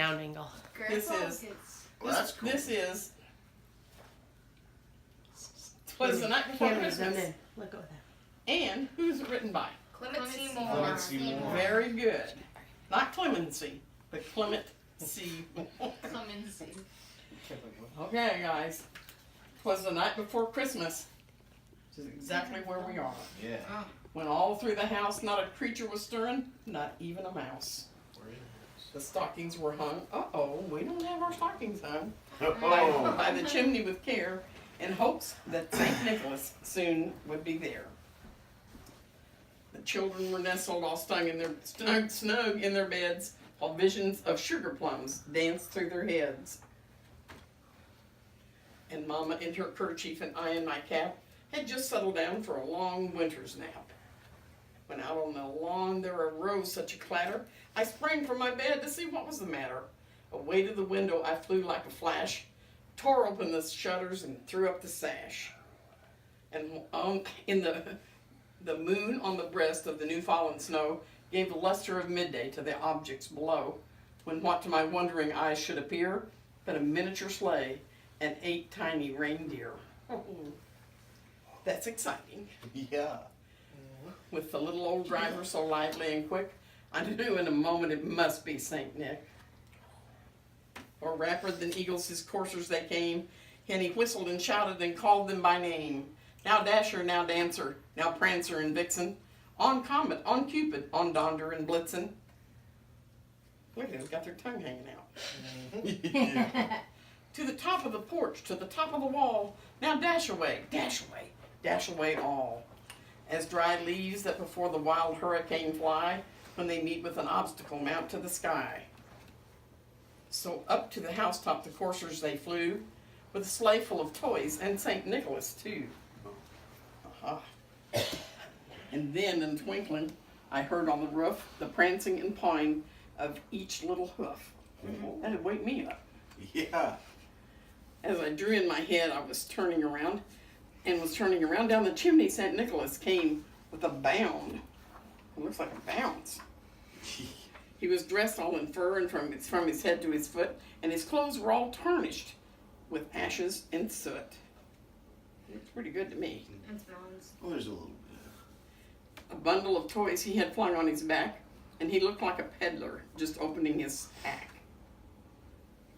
down angle. This is. Well, that's cool. This is. Twas the Night Before Camera, zoom Christmas. in. Look at that. And who's it written by? Clement Seymour. Clement Seymour. Very good. Not Clemency, but Clement C. Clemency. Okay, guys. Twas the night before Christmas. This is exactly where we are. Yeah. When all through the house not a creature was stirring, not even a mouse. The stockings were hung. Uh-oh, we don't have our stockings hung. Oh. By the chimney with care, in hopes that St. Nicholas soon would be there. The children were nestled all snug in their beds, while visions of sugar plums danced through their heads. And Mama in her kerchief and I in my cap had just settled down for a long winter's nap. When out on the lawn there arose such a clatter, I sprang from my bed to see what was the matter. Away to the window I flew like a flash, tore open the shutters and threw up the sash. And in the moon on the breast of the new fallen snow gave the luster of midday to the objects below, when what to my wondering eyes should appear but a miniature sleigh and 8 tiny reindeer. That's exciting. Yeah. With the little old driver so lively and quick, I knew in a moment it must be Saint Nick. Or rapid than eagles his coursers they came, and he whistled and shouted and called them by name. Now Dasher, now Dancer, now Prancer and Vixen, on Comet, on Cupid, on Donder and Blitzen. Look at them, got their tongue hanging out. Yeah. To the top of the porch, to the top of the wall, now dash away, dash away all. As dry leaves that before the wild hurricane fly, when they meet with an obstacle mount to the sky. So up to the housetop the coursers they flew, with a sleigh full of toys, and St. Nicholas too. And then in twinkling, I heard on the roof the prancing and pawing of each little hoof. That'd wake me up. Yeah. As I drew in my head, I was turning around down the chimney. St. Nicholas came with a bound. It looks like a bounce. He was dressed all in fur and from his head to his foot, and his clothes were all tarnished with ashes and soot. Looks pretty good to me. It smells. Well, there's a little bit. A bundle of toys he had flung on his back, and he looked like a peddler just opening his pack.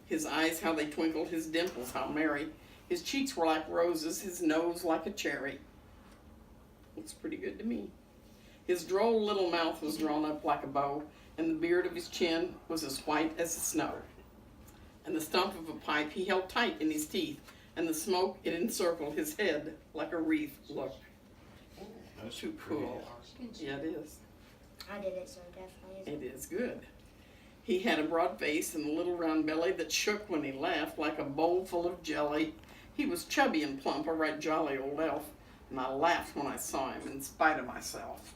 His eyes, how they twinkled, his dimples, how merry. His cheeks were like roses, his nose like a cherry. Looks pretty good to me. His droll little mouth was drawn up like a bow, and the beard of his chin was as white as the snow. And the stump of a pipe he held tight in his teeth, and the smoke it encircled his head like a wreath. Look, That's too pretty. cool. Yeah, it is. I did it, so definitely. It is good. He had a broad face and a little round belly that shook when he laughed like a bowl full of jelly. He was chubby and plump, a right jolly old elf, and I laughed when I saw him in spite of myself.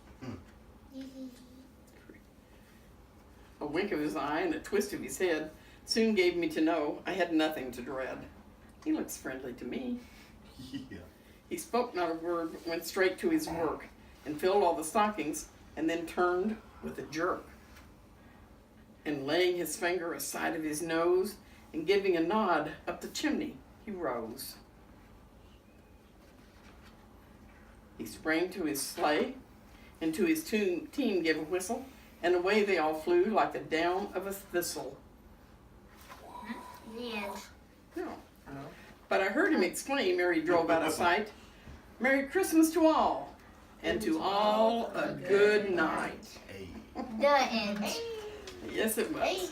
A wink of his eye and a twist of his head soon gave me to know I had nothing to dread. He looks friendly to me. Yeah. He spoke not a word, but went straight to his work, and filled all the stockings, and then turned with a jerk. And laying his finger aside of his nose, and giving a nod up the chimney, he rose. He sprang to his sleigh, and to his team gave a whistle, and away they all flew like the down of a thistle. The end. No. But I heard him exclaim ere he drove out of sight, "Merry Christmas to all, and to all a good night." Hey. The end. Yes, it was.